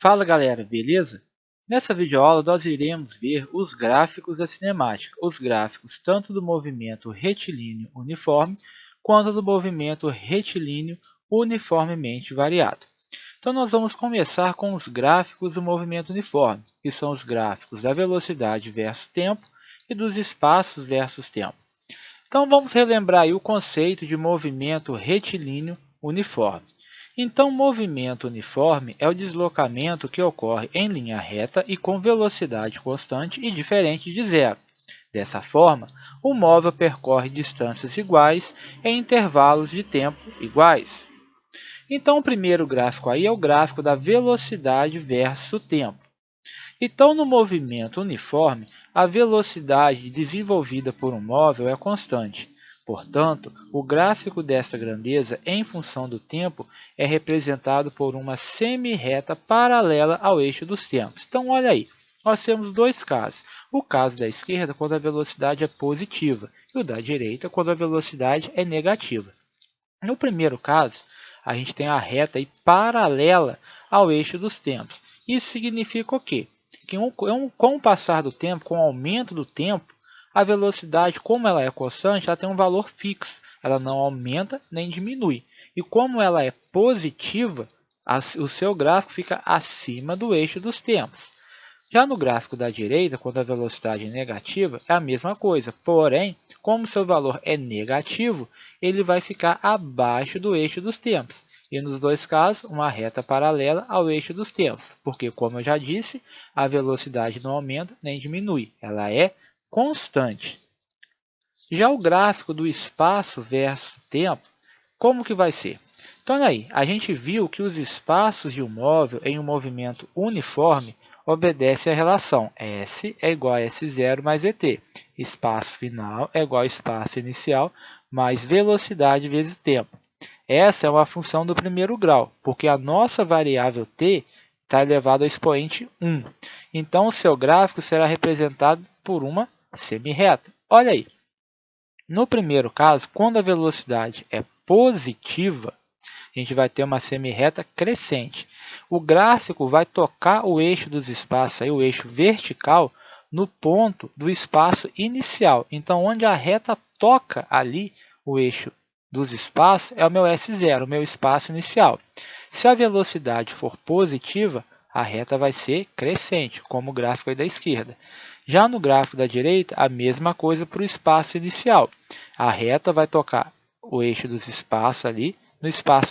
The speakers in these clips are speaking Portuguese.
Fala galera, beleza? Nessa videoaula nós iremos ver os gráficos da cinemática, os gráficos tanto do movimento retilíneo uniforme quanto do movimento retilíneo uniformemente variado. Então nós vamos começar com os gráficos do movimento uniforme, que são os gráficos da velocidade versus tempo e dos espaços versus tempo. Então vamos relembrar aí o conceito de movimento retilíneo uniforme. Então, movimento uniforme é o deslocamento que ocorre em linha reta e com velocidade constante e diferente de zero. Dessa forma, o móvel percorre distâncias iguais em intervalos de tempo iguais. Então, o primeiro gráfico aí é o gráfico da velocidade versus tempo. Então, no movimento uniforme, a velocidade desenvolvida por um móvel é constante. Portanto, o gráfico desta grandeza em função do tempo é representado por uma semi-reta paralela ao eixo dos tempos. Então, olha aí, nós temos dois casos. O caso da esquerda, quando a velocidade é positiva, e o da direita, quando a velocidade é negativa. No primeiro caso, a gente tem a reta aí paralela ao eixo dos tempos. Isso significa o quê? Que com o passar do tempo, com o aumento do tempo, a velocidade, como ela é constante, ela tem um valor fixo. Ela não aumenta nem diminui. E como ela é positiva, o seu gráfico fica acima do eixo dos tempos. Já no gráfico da direita, quando a velocidade é negativa, é a mesma coisa. Porém, como seu valor é negativo, ele vai ficar abaixo do eixo dos tempos. E nos dois casos, uma reta paralela ao eixo dos tempos. Porque, como eu já disse, a velocidade não aumenta nem diminui. Ela é constante. Já o gráfico do espaço versus tempo, como que vai ser? Então, olha aí, a gente viu que os espaços de um móvel em um movimento uniforme obedecem à relação S é igual a S0 mais ET. Espaço final é igual a espaço inicial mais velocidade vezes tempo. Essa é uma função do primeiro grau, porque a nossa variável t está elevada ao expoente 1. Então, o seu gráfico será representado por uma semi-reta. Olha aí. No primeiro caso, quando a velocidade é positiva, a gente vai ter uma semi-reta crescente. O gráfico vai tocar o eixo dos espaços, aí, o eixo vertical, no ponto do espaço inicial. Então, onde a reta toca ali o eixo dos espaços é o meu S0, o meu espaço inicial. Se a velocidade for positiva, a reta vai ser crescente, como o gráfico aí da esquerda. Já no gráfico da direita, a mesma coisa para o espaço inicial. A reta vai tocar o eixo dos espaços ali,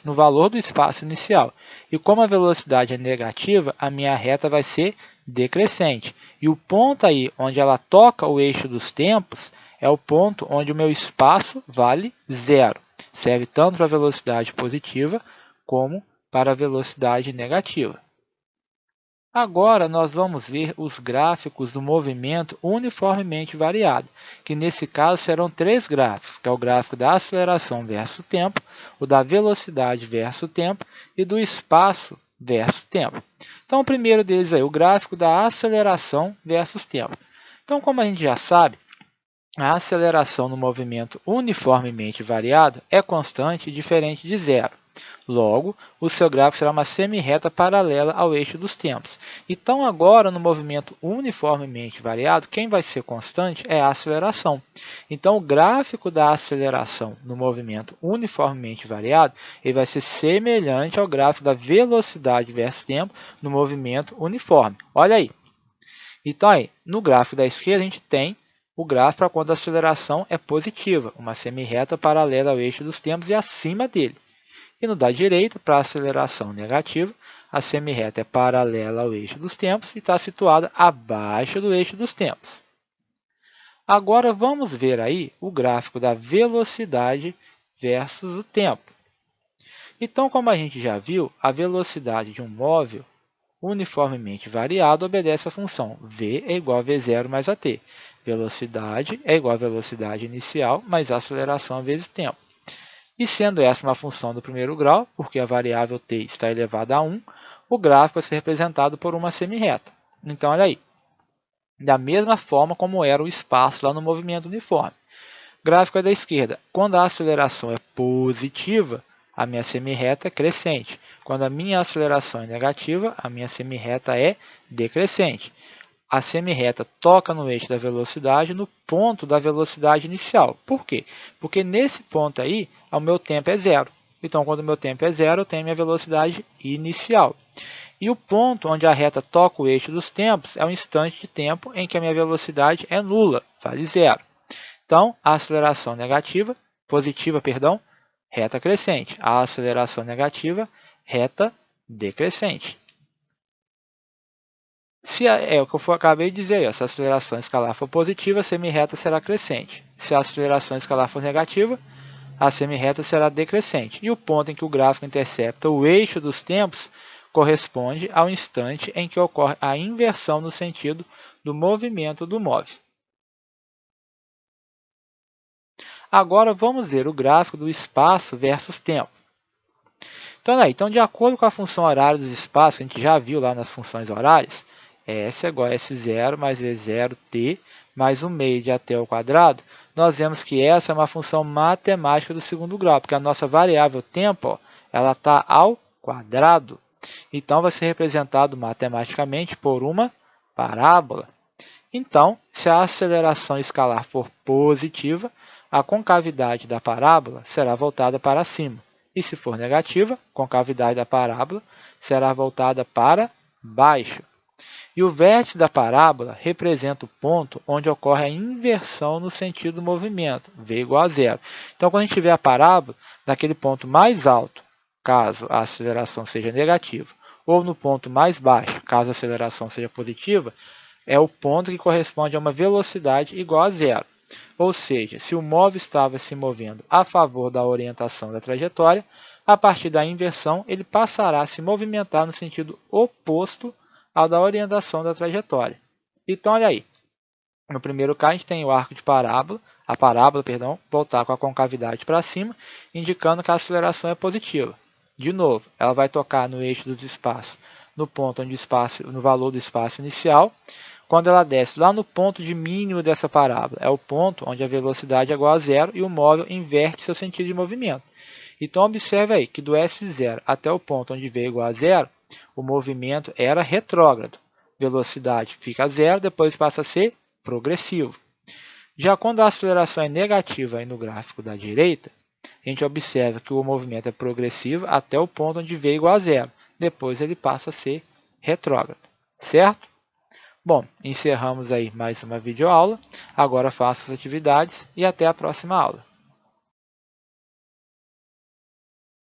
no valor do espaço inicial. E como a velocidade é negativa, a minha reta vai ser decrescente. E o ponto aí onde ela toca o eixo dos tempos é o ponto onde o meu espaço vale zero. Serve tanto para a velocidade positiva como para a velocidade negativa. Agora, nós vamos ver os gráficos do movimento uniformemente variado, que nesse caso serão três gráficos, que é o gráfico da aceleração versus tempo, o da velocidade versus tempo e do espaço versus tempo. Então, o primeiro deles é o gráfico da aceleração versus tempo. Então, como a gente já sabe, a aceleração no movimento uniformemente variado é constante e diferente de zero. Logo, o seu gráfico será uma semi-reta paralela ao eixo dos tempos. Então, agora, no movimento uniformemente variado, quem vai ser constante é a aceleração. Então, o gráfico da aceleração no movimento uniformemente variado ele vai ser semelhante ao gráfico da velocidade versus tempo no movimento uniforme. Olha aí. Então, aí, no gráfico da esquerda, a gente tem o gráfico para quando a aceleração é positiva, uma semi-reta paralela ao eixo dos tempos e acima dele. E no da direita, para a aceleração negativa, a semi-reta é paralela ao eixo dos tempos e está situada abaixo do eixo dos tempos. Agora vamos ver aí o gráfico da velocidade versus o tempo. Então, como a gente já viu, a velocidade de um móvel uniformemente variado obedece à função v é igual a v0 mais at. Velocidade é igual a velocidade inicial mais aceleração vezes tempo. E sendo essa uma função do primeiro grau, porque a variável t está elevada a 1, o gráfico vai ser representado por uma semi-reta. Então, olha aí. Da mesma forma como era o espaço lá no movimento uniforme. Gráfico é da esquerda. Quando a aceleração é positiva, a minha semi-reta é crescente. Quando a minha aceleração é negativa, a minha semirreta é decrescente. A semirreta toca no eixo da velocidade no ponto da velocidade inicial. Por quê? Porque nesse ponto aí, o meu tempo é zero. Então, quando o meu tempo é zero, eu tenho minha velocidade inicial. E o ponto onde a reta toca o eixo dos tempos é o instante de tempo em que a minha velocidade é nula, vale zero. Então, a aceleração positiva, reta crescente. A aceleração negativa, reta decrescente. É o que eu acabei de dizer, se a aceleração escalar for positiva, a semirreta será crescente. Se a aceleração escalar for negativa, a semirreta será decrescente. E o ponto em que o gráfico intercepta o eixo dos tempos corresponde ao instante em que ocorre a inversão no sentido do movimento do móvel. Agora vamos ver o gráfico do espaço versus tempo. Então, de acordo com a função horária dos espaços, que a gente já viu lá nas funções horárias, S é igual a S0 mais V0t mais 1 meio de AT ao quadrado, nós vemos que essa é uma função matemática do segundo grau, porque a nossa variável tempo, ó, ela está ao quadrado. Então, vai ser representado matematicamente por uma parábola. Então, se a aceleração escalar for positiva, a concavidade da parábola será voltada para cima. E se for negativa, a concavidade da parábola será voltada para baixo. E o vértice da parábola representa o ponto onde ocorre a inversão no sentido do movimento, v igual a zero. Então, quando a gente vê a parábola, naquele ponto mais alto, caso a aceleração seja negativa, ou no ponto mais baixo, caso a aceleração seja positiva, é o ponto que corresponde a uma velocidade igual a zero. Ou seja, se o móvel estava se movendo a favor da orientação da trajetória, a partir da inversão, ele passará a se movimentar no sentido oposto ao da orientação da trajetória. Então, olha aí. No primeiro caso, a gente tem o arco de parábola, voltar com a concavidade para cima, indicando que a aceleração é positiva. De novo, ela vai tocar no eixo dos espaços, no ponto onde no valor do espaço inicial. Quando ela desce lá no ponto de mínimo dessa parábola, é o ponto onde a velocidade é igual a zero e o móvel inverte seu sentido de movimento. Então, observe aí que do S0 até o ponto onde v é igual a zero, o movimento era retrógrado. Velocidade fica a zero, depois passa a ser progressivo. Já quando a aceleração é negativa aí no gráfico da direita, a gente observa que o movimento é progressivo até o ponto onde v é igual a zero. Depois ele passa a ser retrógrado, certo? Bom, encerramos aí mais uma videoaula. Agora faça as atividades e até a próxima aula.